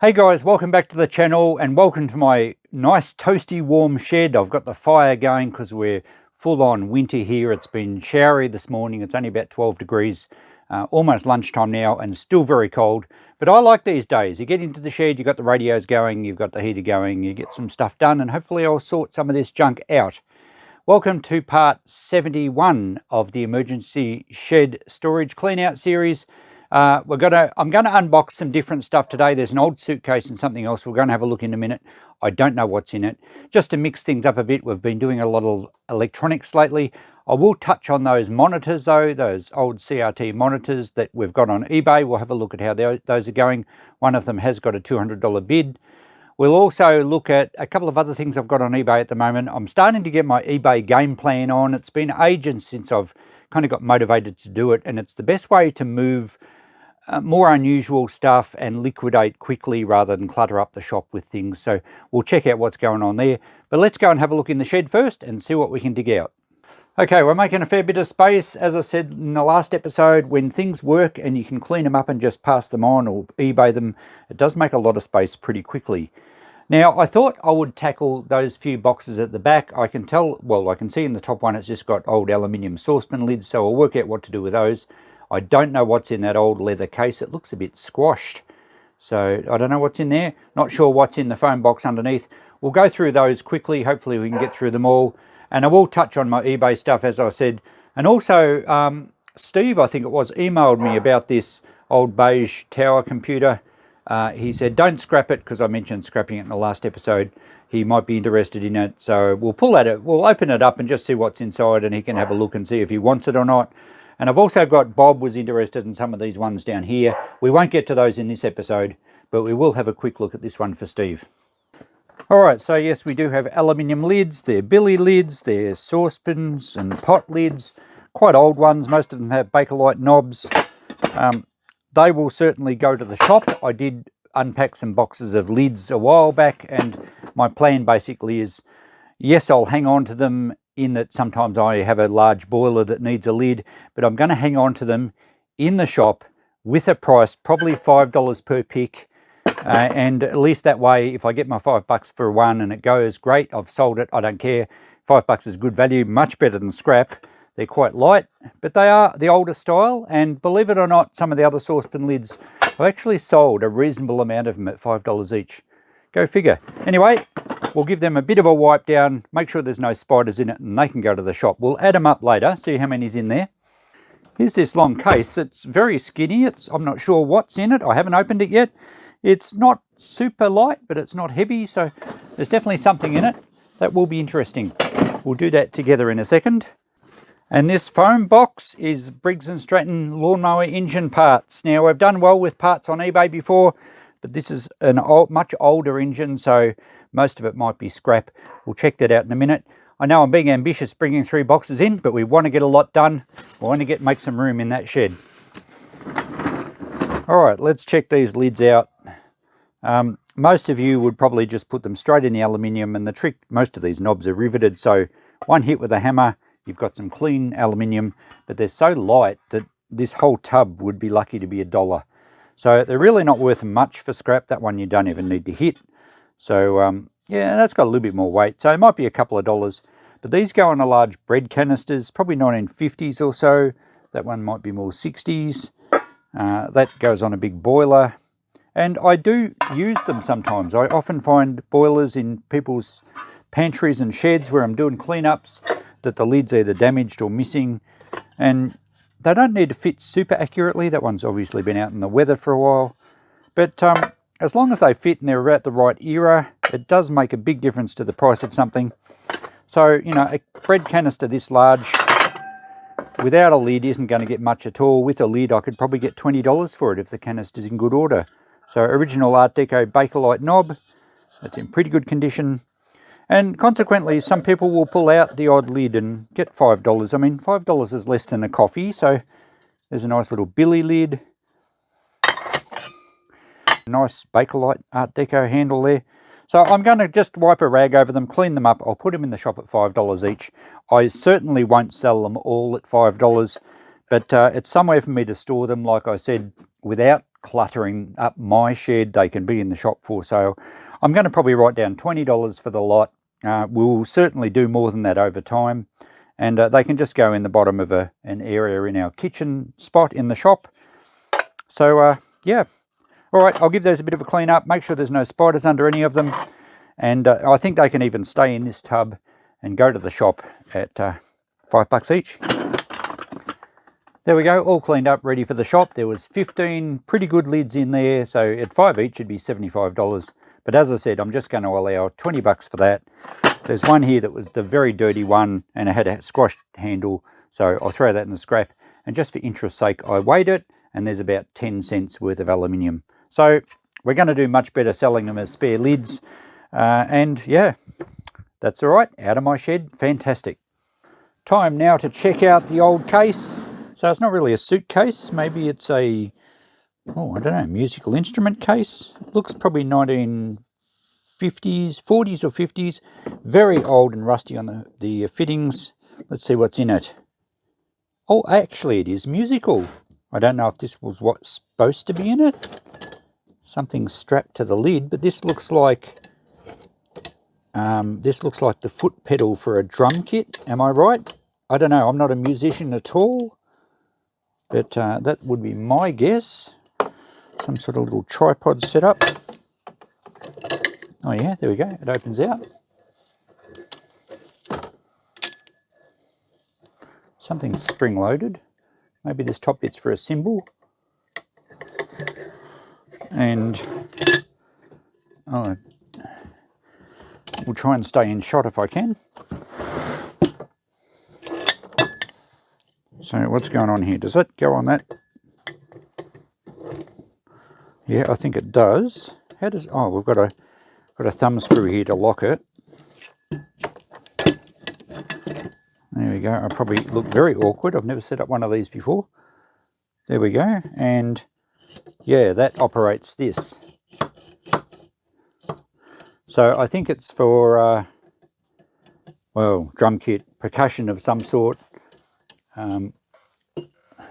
Hey guys, welcome back to the channel and welcome to my nice toasty warm shed. I've got the fire going because we're full on winter here. It's been showery this morning. It's only about 12 degrees, almost lunchtime now and still very cold. But I like these days. You get into the shed, you've got the radios going, you've got the heater going, you get some stuff done, and hopefully I'll sort some of this junk out. Welcome to part 71 of the emergency shed storage clean out series. I'm going to unbox some different stuff today. There's an old suitcase and something else we're going to have a look in a minute. I don't know what's in it. Just to mix things up a bit, we've been doing a lot of electronics lately. I will touch on those monitors though, those old CRT monitors that we've got on eBay. We'll have a look at how those are going. One of them has got a $200 bid. We'll also look at a couple of other things I've got on eBay at the moment. I'm starting to get my eBay game plan on. It's been ages since I've kind of got motivated to do it, and it's the best way to move more unusual stuff and liquidate quickly rather than clutter up the shop with things. So we'll check out what's going on there. But let's go and have a look in the shed first and see what we can dig out. Okay, we're making a fair bit of space. As I said in the last episode, when things work and you can clean them up and just pass them on or eBay them, it does make a lot of space pretty quickly. Now, I thought I would tackle those few boxes at the back. I can see in the top one it's just got old aluminium saucepan lids, so I'll work out what to do with those. I don't know what's in that old leather case. It looks a bit squashed. So I don't know what's in there. Not sure what's in the foam box underneath. We'll go through those quickly. Hopefully we can get through them all. And I will touch on my eBay stuff, as I said. And also, Steve, I think it was, emailed me about this old beige tower computer. He said, don't scrap it, because I mentioned scrapping it in the last episode. He might be interested in it. So we'll we'll open it up and just see what's inside, and he can have a look and see if he wants it or not. And I've also got Bob was interested in some of these ones down here. We won't get to those in this episode, but we will have a quick look at this one for Steve. All right, so yes, we do have aluminium lids. They're billy lids, they're saucepans and pot lids, quite old ones. Most of them have Bakelite knobs. They will certainly go to the shop. I did unpack some boxes of lids a while back, and my plan basically is, yes, I'll hang on to them in that sometimes I have a large boiler that needs a lid, but I'm going to hang on to them in the shop with a price, probably $5 per pick. And at least that way, if I get my $5 for one and it goes, great, I've sold it, I don't care. $5 is good value, much better than scrap. They're quite light, but they are the older style. And believe it or not, some of the other saucepan lids, I've actually sold a reasonable amount of them at $5 each. Go figure. Anyway, we'll give them a bit of a wipe down, make sure there's no spiders in it, and they can go to the shop. We'll add them up later, see how many's in there. Here's this long case. It's very skinny. I'm not sure what's in it. I haven't opened it yet. It's not super light, but it's not heavy, so there's definitely something in it. That will be interesting. We'll do that together in a second. And this foam box is Briggs & Stratton lawnmower engine parts. Now, I've done well with parts on eBay before, but this is a much older engine, so most of it might be scrap. We'll check that out in a minute. I know I'm being ambitious bringing 3 boxes in, but we want to get a lot done. We want to make some room in that shed. All right, let's check these lids out. Most of you would probably just put them straight in the aluminium, and the trick, most of these knobs are riveted, so one hit with a hammer, you've got some clean aluminium, but they're so light that this whole tub would be lucky to be $1. So they're really not worth much for scrap. That one you don't even need to hit. So yeah, that's got a little bit more weight. So it might be a couple of dollars. But these go on a large bread canisters, probably 1950s or so. That one might be more 60s. That goes on a big boiler. And I do use them sometimes. I often find boilers in people's pantries and sheds where I'm doing cleanups that the lid's either damaged or missing. And they don't need to fit super accurately. That one's obviously been out in the weather for a while. But as long as they fit and they're about the right era, it does make a big difference to the price of something. So, you know, a bread canister this large without a lid isn't going to get much at all. With a lid, I could probably get $20 for it if the canister's in good order. So, original Art Deco Bakelite knob. That's in pretty good condition. And consequently, some people will pull out the odd lid and get $5. I mean, $5 is less than a coffee, so there's a nice little billy lid. Nice Bakelite Art Deco handle there. So I'm going to just wipe a rag over them, clean them up. I'll put them in the shop at $5 each. I certainly won't sell them all at $5, but it's somewhere for me to store them, like I said, without cluttering up my shed. They can be in the shop for sale. I'm going to probably write down $20 for the lot. We'll certainly do more than that over time. And they can just go in the bottom of an area in our kitchen spot in the shop. So, yeah. All right, I'll give those a bit of a clean up. Make sure there's no spiders under any of them. And I think they can even stay in this tub and go to the shop at $5 each. There we go, all cleaned up, ready for the shop. There was 15 pretty good lids in there, so at 5 each it'd be $75. But as I said, I'm just going to allow $20 for that. There's one here that was the very dirty one, and it had a squashed handle, so I'll throw that in the scrap. And just for interest's sake, I weighed it, and there's about 10 cents worth of aluminium. So we're going to do much better selling them as spare lids. And yeah, that's all right, out of my shed, fantastic. Time now to check out the old case. So it's not really a suitcase, maybe it's a, I don't know, musical instrument case. Looks probably 1950s, 40s or 50s. Very old and rusty on the fittings. Let's see what's in it. Oh, actually it is musical. I don't know if this was what's supposed to be in it. Something strapped to the lid, but this looks like the foot pedal for a drum kit. Am I right? I don't know, I'm not a musician at all. But that would be my guess. Some sort of little tripod setup. Oh yeah, there we go. It opens out. Something spring-loaded. Maybe this top bit's for a cymbal. And we'll try and stay in shot if I can. So what's going on here? Does that go on that? Yeah, I think it does. How does? Oh, we've got a thumb screw here to lock it. There we go. I probably look very awkward. I've never set up one of these before. There we go. And yeah, that operates this. So I think it's for well, drum kit, percussion of some sort.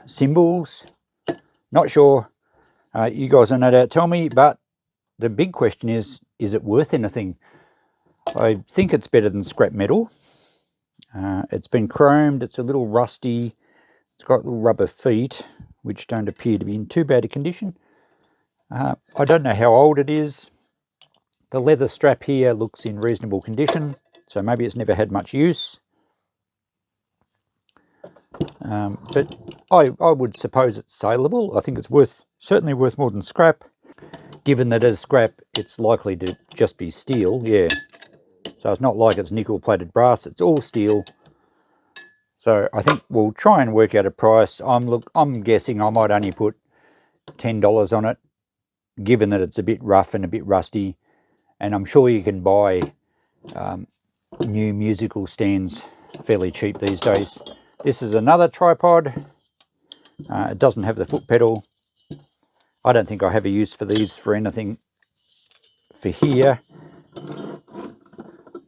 Cymbals, not sure. You guys are no doubt tell me, but the big question is it worth anything? I think it's better than scrap metal. It's been chromed, it's a little rusty, it's got little rubber feet, which don't appear to be in too bad a condition. I don't know how old it is. The leather strap here looks in reasonable condition, so maybe it's never had much use. But I would suppose it's saleable. I think it's certainly worth more than scrap. Given that as scrap, it's likely to just be steel, yeah. So it's not like it's nickel-plated brass, it's all steel. So I think we'll try and work out a price. I'm guessing I might only put $10 on it, given that it's a bit rough and a bit rusty. And I'm sure you can buy new musical stands fairly cheap these days. This is another tripod. It doesn't have the foot pedal. I don't think I have a use for these for anything for here.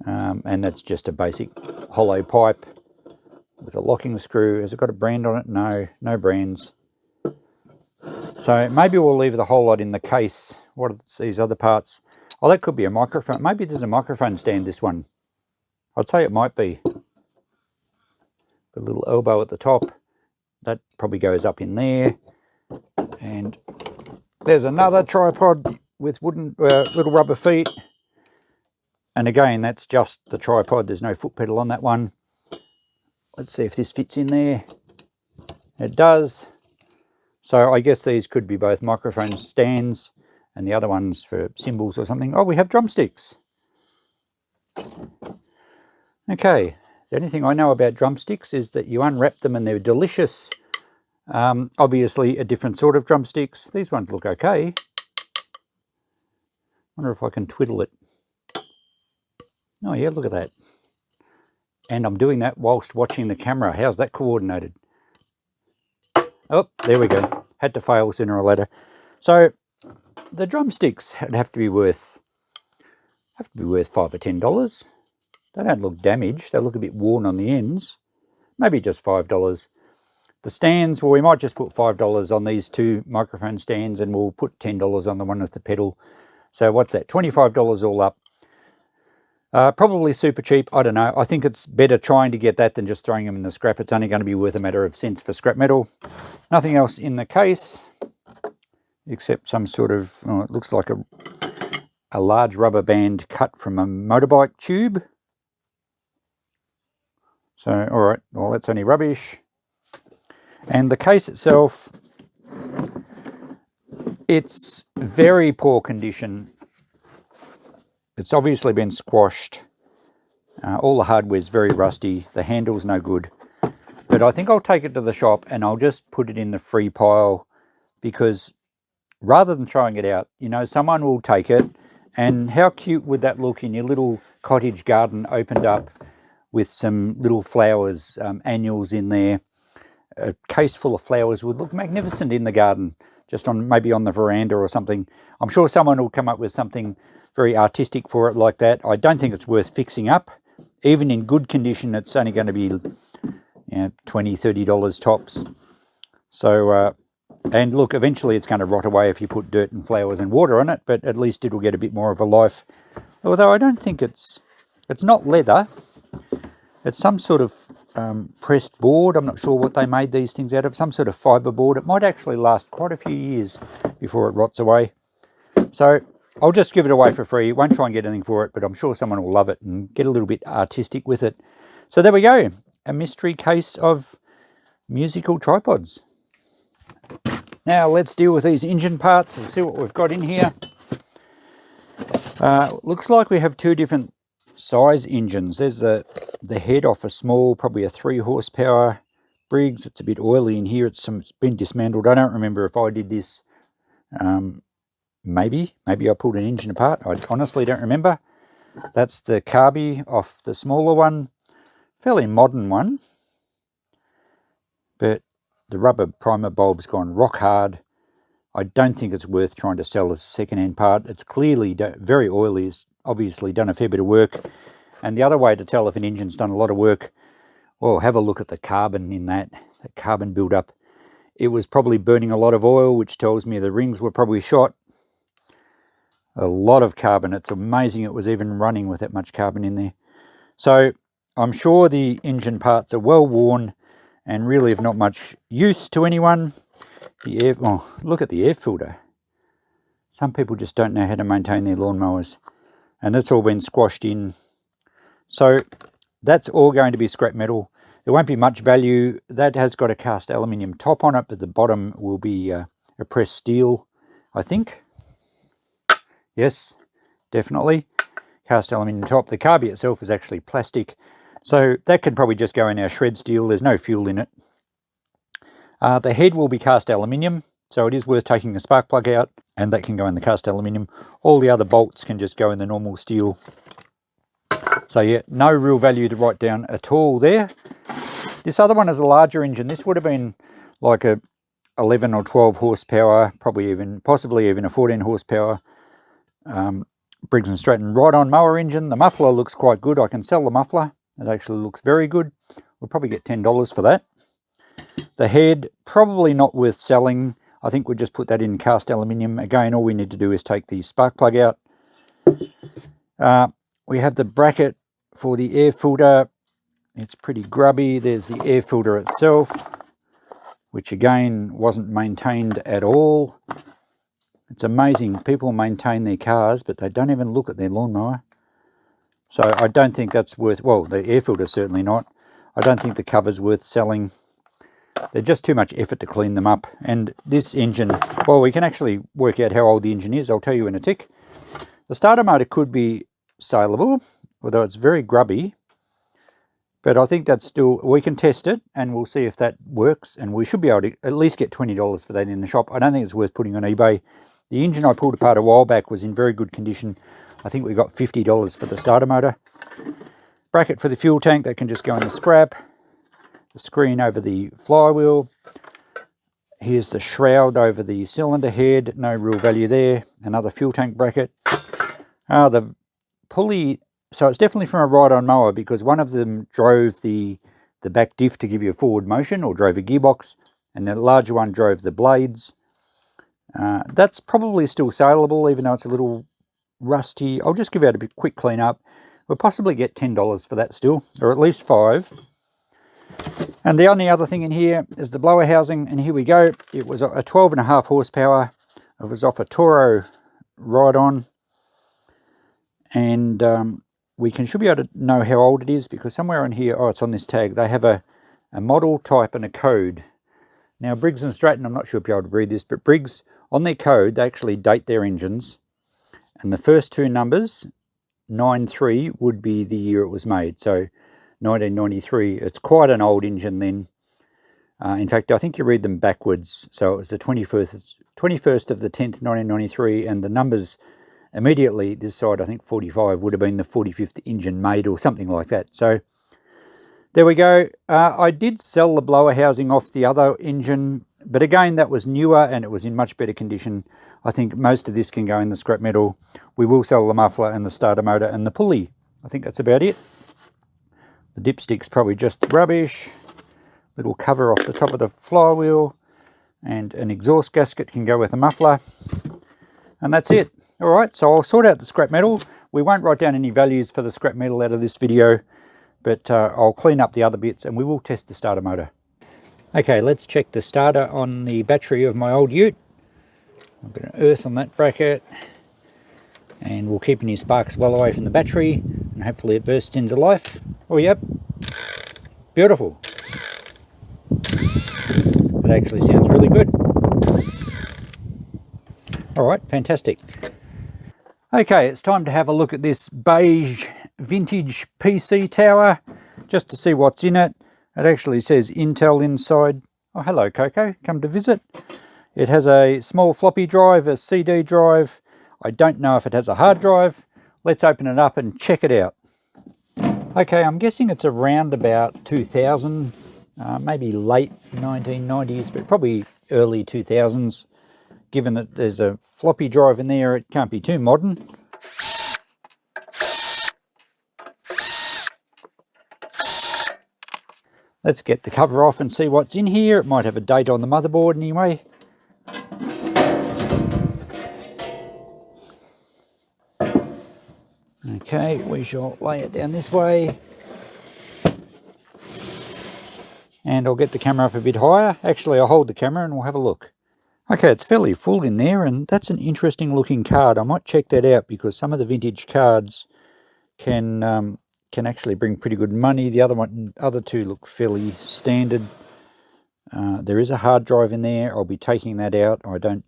And that's just a basic hollow pipe with a locking screw. Has it got a brand on it? No, no brands. So maybe we'll leave the whole lot in the case. What are these other parts? Oh, that could be a microphone. Maybe there's a microphone stand, this one. I'd say it might be. A little elbow at the top. That probably goes up in there. And there's another tripod with wooden little rubber feet. And again, that's just the tripod. There's no foot pedal on that one. Let's see if this fits in there. It does. So I guess these could be both microphone stands and the other one's for cymbals or something. Oh, we have drumsticks. Okay. The only thing I know about drumsticks is that you unwrap them and they're delicious. Obviously a different sort of drumsticks. These ones look okay. Wonder if I can twiddle it. Oh yeah, look at that. And I'm doing that whilst watching the camera. How's that coordinated? Oh, there we go. Had to fail sooner or later. So the drumsticks would have to be worth $5 or $10. They don't look damaged. They look a bit worn on the ends. Maybe just $5. The stands, well, we might just put $5 on these two microphone stands, and we'll put $10 on the one with the pedal. So what's that? $25 all up. Probably super cheap. I don't know. I think it's better trying to get that than just throwing them in the scrap. It's only going to be worth a matter of cents for scrap metal. Nothing else in the case except some sort of, oh, it looks like a large rubber band cut from a motorbike tube. So, all right, well, that's only rubbish. And the case itself, it's very poor condition. It's obviously been squashed. All the hardware's very rusty. The handle's no good. But I think I'll take it to the shop and I'll just put it in the free pile, because rather than throwing it out, you know, someone will take it. And how cute would that look in your little cottage garden, opened up with some little flowers, annuals in there. A case full of flowers would look magnificent in the garden, just on maybe on the veranda or something. I'm sure someone will come up with something very artistic for it like that. I don't think it's worth fixing up. Even in good condition, it's only going to be, you know, $20, $30 tops. So, and look, eventually it's going to rot away if you put dirt and flowers and water on it, but at least it'll get a bit more of a life. Although I don't think it's not leather. It's some sort of pressed board. I'm not sure what they made these things out of. Some sort of fibre board. It might actually last quite a few years before it rots away. So I'll just give it away for free. Won't try and get anything for it, but I'm sure someone will love it and get a little bit artistic with it. So there we go. A mystery case of musical tripods. Now let's deal with these engine parts. We'll see what we've got in here. Looks like we have two different size engines. There's the head off a small, probably a 3 horsepower Briggs. It's a bit oily in here. It's been dismantled. I don't remember if I did this. Maybe I pulled an engine apart. I honestly don't remember. That's the carby off the smaller one. Fairly modern one. But the rubber primer bulb's gone rock hard. I don't think it's worth trying to sell as a second-hand part. It's clearly very oily. It's obviously done a fair bit of work. And the other way to tell if an engine's done a lot of work, well, have a look at the carbon in that carbon build-up. It was probably burning a lot of oil, which tells me the rings were probably shot. A lot of carbon. It's amazing it was even running with that much carbon in there. So I'm sure the engine parts are well worn and really of not much use to anyone. Look at the air filter. Some people just don't know how to maintain their lawnmowers. And that's all been squashed in. So that's all going to be scrap metal. There won't be much value. That has got a cast aluminium top on it, but the bottom will be a pressed steel, I think. Yes, definitely. Cast aluminium top. The carby itself is actually plastic. So that can probably just go in our shred steel. There's no fuel in it. The head will be cast aluminium, so it is worth taking the spark plug out, and that can go in the cast aluminium. All the other bolts can just go in the normal steel. So yeah, no real value to write down at all there. This other one is a larger engine. This would have been like a 11 or 12 horsepower, possibly even a 14 horsepower Briggs & Stratton ride-on mower engine. The muffler looks quite good. I can sell the muffler. It actually looks very good. We'll probably get $10 for that. The head, probably not worth selling. I think we'll just put that in cast aluminium. Again, all we need to do is take the spark plug out. We have the bracket for the air filter. It's pretty grubby. There's the air filter itself, which again wasn't maintained at all. It's amazing. People maintain their cars, but they don't even look at their lawnmower. So I don't think that's worth, well, the air filter certainly not. I don't think the cover's worth selling. They're just too much effort to clean them up. And this engine, well, we can actually work out how old the engine is. I'll tell you in a tick. The starter motor could be saleable, although it's very grubby. But I think that's still, we can test it and we'll see if that works. And we should be able to at least get $20 for that in the shop. I don't think it's worth putting on eBay. The engine I pulled apart a while back was in very good condition. I think we got $50 for the starter motor. Bracket for the fuel tank, that can just go in the scrap. The screen over the flywheel. Here's the shroud over the cylinder head. No real value there. Another fuel tank bracket. The pulley, so it's definitely from a ride-on mower because one of them drove the the back diff to give you a forward motion, or drove a gearbox, and the larger one drove the blades. That's probably still saleable, even though it's a little rusty. I'll just give it a quick clean up. We'll possibly get $10 for that still, or at least $5. And the only other thing in here is the blower housing, and here we go. It was a 12.5 horsepower. It was off a Toro ride-on, and we should be able to know how old it is, because somewhere on here, it's on this tag, they have a model, type, and a code. Now, Briggs & Stratton, I'm not sure if you're able to read this, but Briggs, on their code, they actually date their engines, and the first two numbers, 93, would be the year it was made. So 1993, it's quite an old engine then. In fact, I think you read them backwards. So it was the 21st of the 10th, 1993, and the numbers immediately this side, I think 45, would have been the 45th engine made, or something like that. So there we go. I did sell the blower housing off the other engine, but again, that was newer and it was in much better condition. I think most of this can go in the scrap metal. We will sell the muffler and the starter motor and the pulley. I think that's about it. The dipstick's probably just rubbish. Little cover off the top of the flywheel, and an exhaust gasket can go with the muffler. And that's it. All right, so I'll sort out the scrap metal. We won't write down any values for the scrap metal out of this video, but I'll clean up the other bits and we will test the starter motor. Okay, let's check the starter on the battery of my old ute. I've got an earth on that bracket, and we'll keep any sparks well away from the battery, and hopefully it bursts into life. Oh, yep. Beautiful. It actually sounds really good. All right, fantastic. Okay, it's time to have a look at this beige vintage PC tower, just to see what's in it. It actually says Intel inside. Oh, hello, Coco. Come to visit. It has a small floppy drive, a CD drive. I don't know if it has a hard drive. Let's open it up and check it out. Okay, I'm guessing it's around about 2000, maybe late 1990s, but probably early 2000s. Given that there's a floppy drive in there, it can't be too modern. Let's get the cover off and see what's in here. It might have a date on the motherboard anyway. Okay, we shall lay it down this way. And I'll get the camera up a bit higher. Actually, I'll hold the camera and we'll have a look. Okay, it's fairly full in there, and that's an interesting looking card. I might check that out, because some of the vintage cards can actually bring pretty good money. The other two look fairly standard. There is a hard drive in there. I'll be taking that out. I don't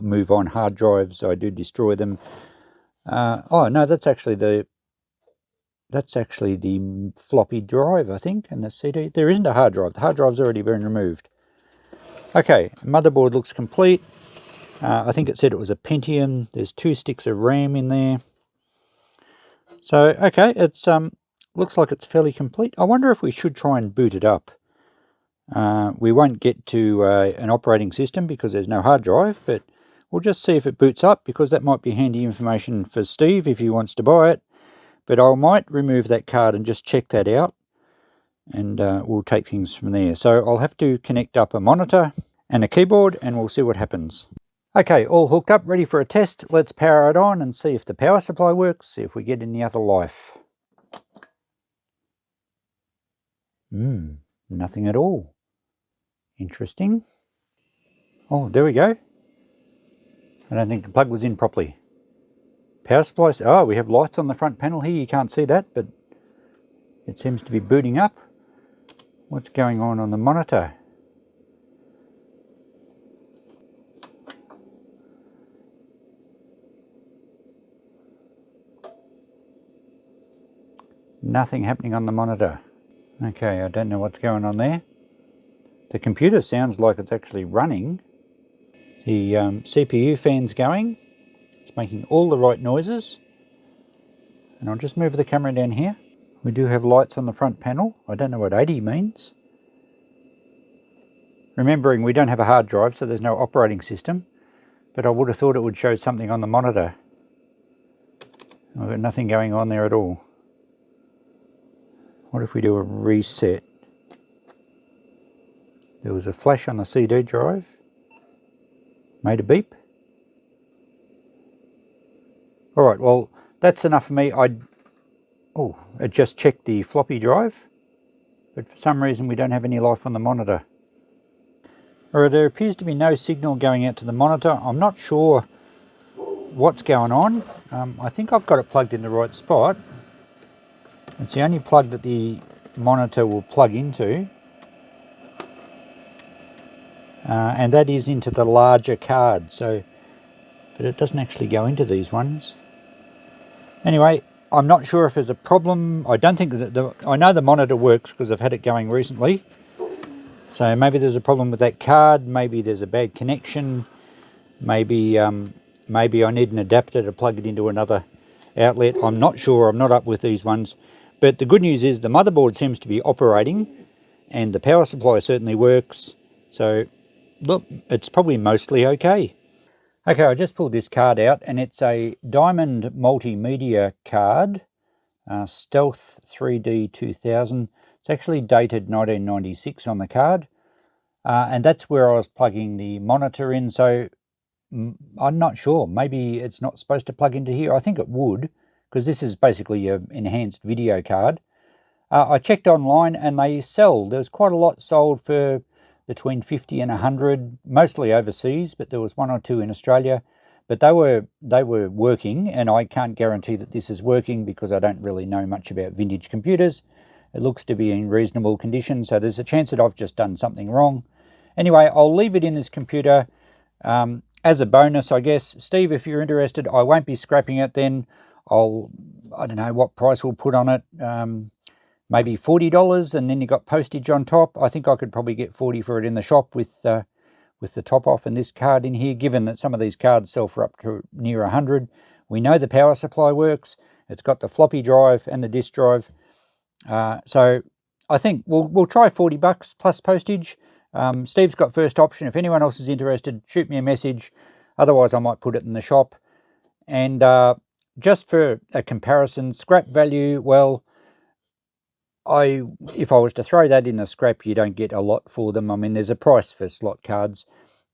move on hard drives. I do destroy them. Oh no, that's actually the floppy drive, I think, and the CD. There isn't a hard drive. The hard drive's already been removed. Okay, motherboard looks complete. I think it said it was a Pentium. There's 2 sticks of RAM in there. So, okay, it's looks like it's fairly complete. I wonder if we should try and boot it up. We won't get to an operating system because there's no hard drive, but we'll just see if it boots up, because that might be handy information for Steve if he wants to buy it. But I might remove that card and just check that out, and we'll take things from there. So I'll have to connect up a monitor and a keyboard, and we'll see what happens. Okay, all hooked up, ready for a test. Let's power it on and see if the power supply works, see if we get any other life. Nothing at all. Interesting. Oh, there we go. I don't think the plug was in properly. Power supply. Oh, we have lights on the front panel here. You can't see that, but it seems to be booting up. What's going on the monitor? Nothing happening on the monitor. Okay, I don't know what's going on there. The computer sounds like it's actually running. The CPU fan's going. It's making all the right noises. And I'll just move the camera down here. We do have lights on the front panel. I don't know what 80 means. Remembering we don't have a hard drive, so there's no operating system. But I would have thought it would show something on the monitor. I've got nothing going on there at all. What if we do a reset? There was a flash on the CD drive. Made a beep. Alright, well, that's enough for me. It just checked the floppy drive, but for some reason we don't have any life on the monitor. Alright, there appears to be no signal going out to the monitor. I'm not sure what's going on. I think I've got it plugged in the right spot. It's the only plug that the monitor will plug into. And that is into the larger card, but it doesn't actually go into these ones. Anyway, I'm not sure if there's a problem. I don't think I know the monitor works because I've had it going recently. So maybe there's a problem with that card. Maybe there's a bad connection. Maybe I need an adapter to plug it into another outlet. I'm not sure. I'm not up with these ones. But the good news is the motherboard seems to be operating, and the power supply certainly works. So look, it's probably mostly okay. Okay, I just pulled this card out, and it's a Diamond Multimedia card, Stealth 3D 2000. It's actually dated 1996 on the card, and that's where I was plugging the monitor in. So I'm not sure. Maybe it's not supposed to plug into here. I think it would, because this is basically an enhanced video card. I checked online, and they sell. There's quite a lot sold for between 50 and 100, mostly overseas, but there was one or two in Australia. But they were working, and I can't guarantee that this is working because I don't really know much about vintage computers. It looks to be in reasonable condition, so there's a chance that I've just done something wrong. Anyway, I'll leave it in this computer as a bonus, I guess. Steve, if you're interested, I won't be scrapping it then. I don't know what price we'll put on it. Maybe $40, and then you got postage on top. I think I could probably get $40 for it in the shop with the top off and this card in here, given that some of these cards sell for up to near 100. We know the power supply works. It's got the floppy drive and the disk drive. So I think we'll try $40 plus postage. Steve's got first option. If anyone else is interested, shoot me a message. Otherwise, I might put it in the shop. And just for a comparison, scrap value, well, if I was to throw that in the scrap, you don't get a lot for them. I mean, there's a price for slot cards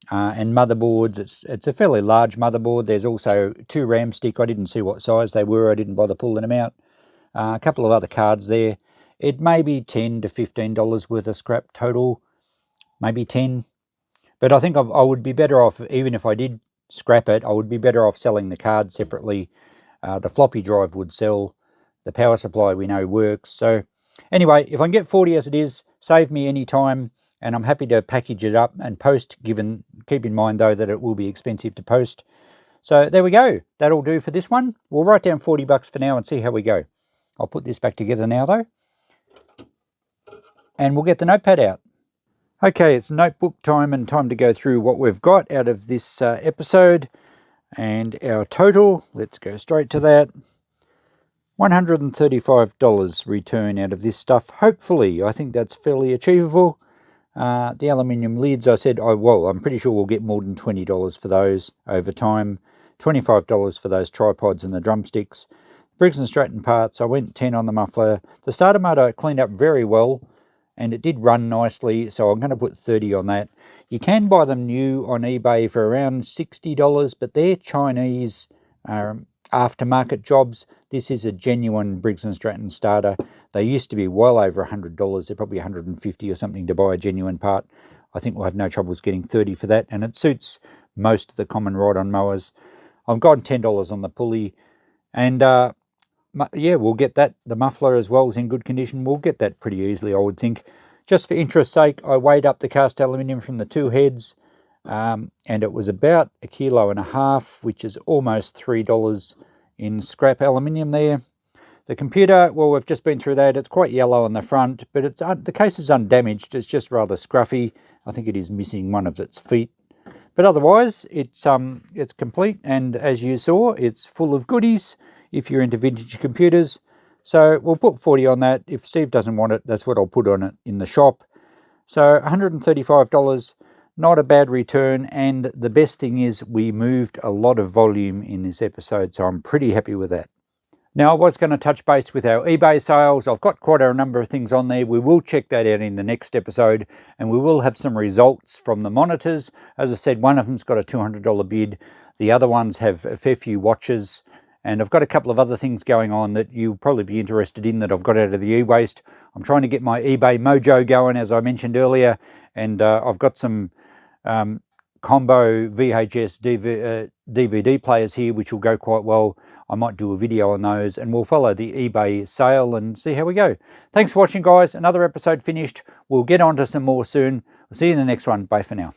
and motherboards. It's a fairly large motherboard. There's also 2 RAM stick. I didn't see what size they were. I didn't bother pulling them out. A couple of other cards there. It may be $10 to $15 worth of scrap total, maybe 10. But I think I would be better off, even if I did scrap it, I would be better off selling the card separately. The floppy drive would sell. The power supply we know works. So anyway, if I can get 40 as it is, save me any time, and I'm happy to package it up and post, keep in mind though that it will be expensive to post. So there we go. That'll do for this one. We'll write down $40 for now and see how we go. I'll put this back together now though, and we'll get the notepad out. Okay, it's notebook time and time to go through what we've got out of this episode and our total. Let's go straight to that. $135 return out of this stuff. Hopefully, I think that's fairly achievable. The aluminium lids, I said, I'm pretty sure we'll get more than $20 for those over time. $25 for those tripods and the drumsticks. Briggs & Stratton parts, I went 10 on the muffler. The starter motor I cleaned up very well, and it did run nicely, so I'm going to put 30 on that. You can buy them new on eBay for around $60, but they're Chinese aftermarket jobs. This is a genuine Briggs & Stratton starter. They used to be well over $100. They're probably $150 or something to buy a genuine part. I think we'll have no troubles getting 30 for that, and it suits most of the common ride-on mowers. I've got $10 on the pulley, and yeah, we'll get that. The muffler as well is in good condition. We'll get that pretty easily, I would think. Just for interest's sake, I weighed up the cast aluminium from the 2 heads, and it was about 1.5 kilos, which is almost $3 in scrap aluminium there. The computer, well, we've just been through that. It's quite yellow on the front, but the case is undamaged. It's just rather scruffy. I think it is missing one of its feet. But otherwise, it's complete, and as you saw, it's full of goodies if you're into vintage computers. So we'll put 40 on that. If Steve doesn't want it, that's what I'll put on it in the shop. So $135, not a bad return, and the best thing is we moved a lot of volume in this episode, so I'm pretty happy with that. Now, I was going to touch base with our eBay sales. I've got quite a number of things on there. We will check that out in the next episode, and we will have some results from the monitors. As I said, one of them's got a $200 bid. The other ones have a fair few watches, and I've got a couple of other things going on that you'll probably be interested in that I've got out of the e-waste. I'm trying to get my eBay mojo going, as I mentioned earlier, and I've got some combo VHS DVD players here, which will go quite well. I might do a video on those, and we'll follow the eBay sale and see how we go. Thanks for watching, guys. Another episode finished. We'll get on to some more soon. We'll see you in the next one. Bye for now.